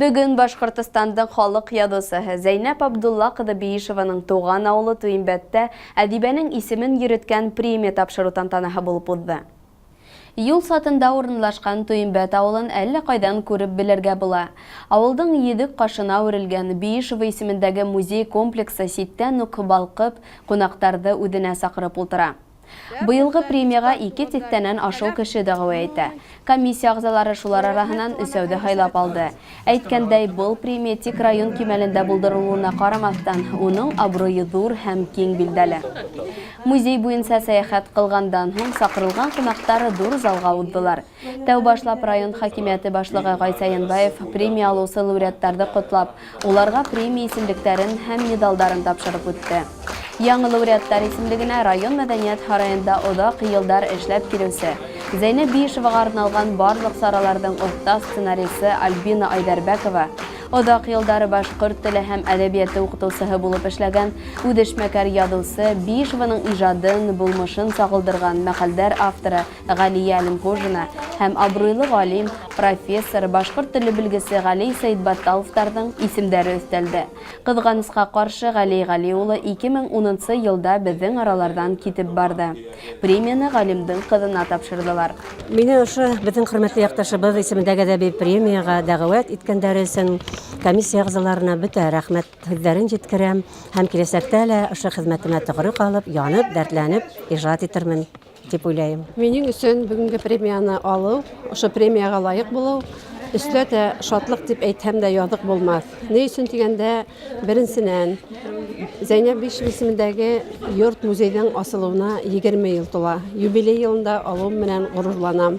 Бүгін Башқұртыстандың халық ядысыһы Зәйнәб Биишеваның туған ауылы Туйымбәттә әдибәнең исемен йөрөткән премия тапшыру тантанаһы булып узды. Юл сатында урынлашкан Туйымбәт авылын әллә кайдан күреп белергә була. Авылдың едік кашына үрелгән Биишева исемендәге музей комплексы ситтән ук балкып, кунактарды үденә сакырып ултыра. Быелгы премияга 2 тиктәннән ашыл кеше дәгъва итә. Комиссия агзалары шулар араһыннан өсәүде хайлап алды. Әйткәндәй, был премия тик район кимәлендә булдырылуына карамастан, уның абруйы зур һәм киң билдәле. Музей буенча сәяхәт кылгандан һоң сакырылган кунактары дур залга уздылар. Тәү башлап район хакимияте башлыгы Гайсаянбаев премия алучы лауреаттарды котлап, уларга премия исемлектәрен һәм медалдарын тапшырып үтте. Яңы лауреаттар исемлегенә район мәдәният һараенда оҙаҡ йылдар эшләп килеүсе Зәйнәб Биишевага арналган барлык сараларҙың оҫта сценарийсы Альбина Айдарбәкова, оҙаҡ йылдары башҡорт теле һәм әҙәбиәте уҡытыусыһы булып эшләгән үҙешмәкәр яҙыусы Биишеваның ижадын, булмышын сағылдырған мәҡәлдәр авторы Ғәлиә Әлимғужина һәм абруйлы ғалим, профессор, башҡорт теле белгесе Ғали Сәйетбатталовтарҙың исемдәре өҫтәлде. Ҡыҙғанысҡа ҡаршы, Ғали Ғали улы 2010 йылда беҙҙең араларҙан китеп барды. Премияны ғалимдың ҡыҙына тапшырҙылар. Мине ошо беҙҙең хөрмәтле яҡташыбыҙ исемендәге әҙәби премияға дәғүәт иткәндәре өсөн комиссия ағзаларына бөтә рәхмәт һүҙҙәрен еткерәм һәм киләсәктә лә ошо хеҙмәтемә тоғро ҡалып, янып, дәртләнеп, ижад итермен дип уйлайым. Минең өсөн бүгенге премияны алыу, ошо премияға лайыҡ булыу, өсләтә шатлыҡ дип әйтһәм дә яҙыҡ булмаҫ. Ни өсөн тигәндә, беренсенән, Зәйнәб Биишева исемендәге йорт музейҙың асылыуына 20 йыл тула. Юбилей йылында алыу менән ғорурланам.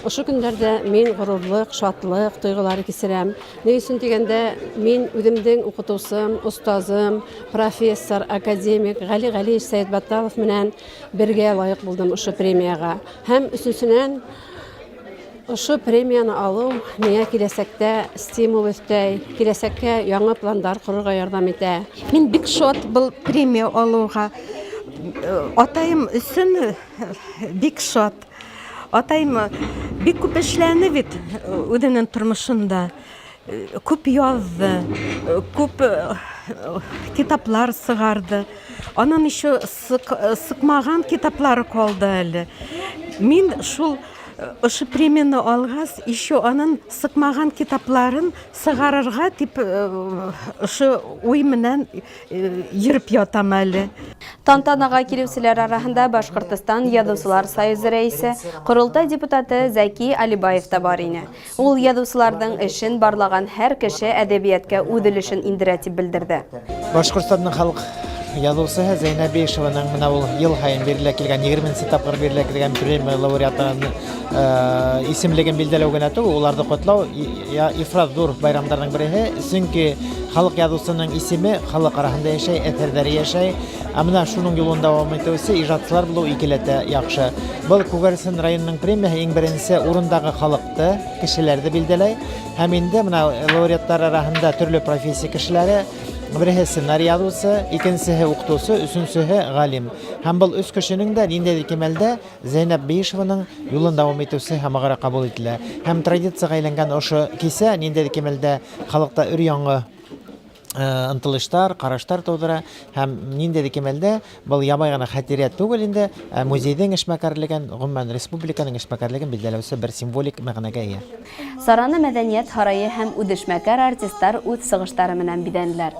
Ошо көндәрҙә мин ғорурлыҡ, шатлыҡ тойғолары кисерәм. Ни өсөн тигәндә, мин үҙемдең уҡытыусым, остазым, профессор, академик Ғали Сәйетбатталов менән бергә лайыҡ булдым ошо премияға. Һәм өсөнсөнән, ошо премияны алыу миңә киләсәктә стимул өҫтәй, киләсәккә яңы пландар ҡорорға ярҙам итә. Мин бик шат был премия алыуға. Атайым өсөн бик шат. Атайым бик күп эшләне бит үҙенең тормошонда. Күп яҙҙы, күп китаплар сығарҙы. Анан еще сыҡмаған китаплары ҡалды әле. Мин шул ошо премияны алғас, еще анын сыҡмаған китапларын сығарырға тип ошо уй менән йөрөп ятам әле. Тантанаға килеүселәр араһында Башҡортостан Яҙыусылар союзы рәйесе, ҡоролтай депутаты Зәки Алибаев та бар ине. Ул яҙыусыларҙың эшен барлаган һәр кеше әҙәбиәткә үҙ өлөшөн индерә тип белдерҙе. Башҡортостандың халыҡ яҙыусыһы Зәйнәб Биишеваның менә ул йыл һайын бирелә килгән 20 тапҡыр бирелә килгән премия лауреаттарының исемлеген билдәләү генә түгел, уларҙы ҡотлау ифрат ҙур байрамдарҙың береһе, сөнки халыҡ яҙыусының исеме халыҡ араһында йәшәй, әҫәрҙәре йәшәй. Менә шуның юлын дауам итеүсе ижадсылар булыу икеләтә яҡшы. Был Күгәрсен районының премияһы иң беренсе урындағы халыҡты, кешеләрҙе билдәләй. Һәм инде менә лауреаттар араһында төрлө профессия кешеләре, береһе сценарий яҙыусы, икенсеһе уҡытыусы, өсөнсөһө ғалим. Һәм был 3 кешенең дә ниндәйҙер кимәлдә Зәйнәб Биишеваның юлын дауам итеүсе һәмәғәре ҡабул ителә. Һәм традицияға әйләнгән ошо кисә ниндәйҙер кимәлдә халыҡта өр-яңы ынтылыштар, ҡараштар тыуҙыра һәм ниндәйҙер кимәлдә был ябай ғына хәтирә түгел инде, музейҙың эшмәкәрлеген, ғөмүмән республиканың эшмәкәрлеген билдәләүсе бер символик мәғәнәгә эйә. Сараны мәҙәниәт һарайы һәм үҙешмәкәр артистар үҙ сығыштары менән биҙәнеләр.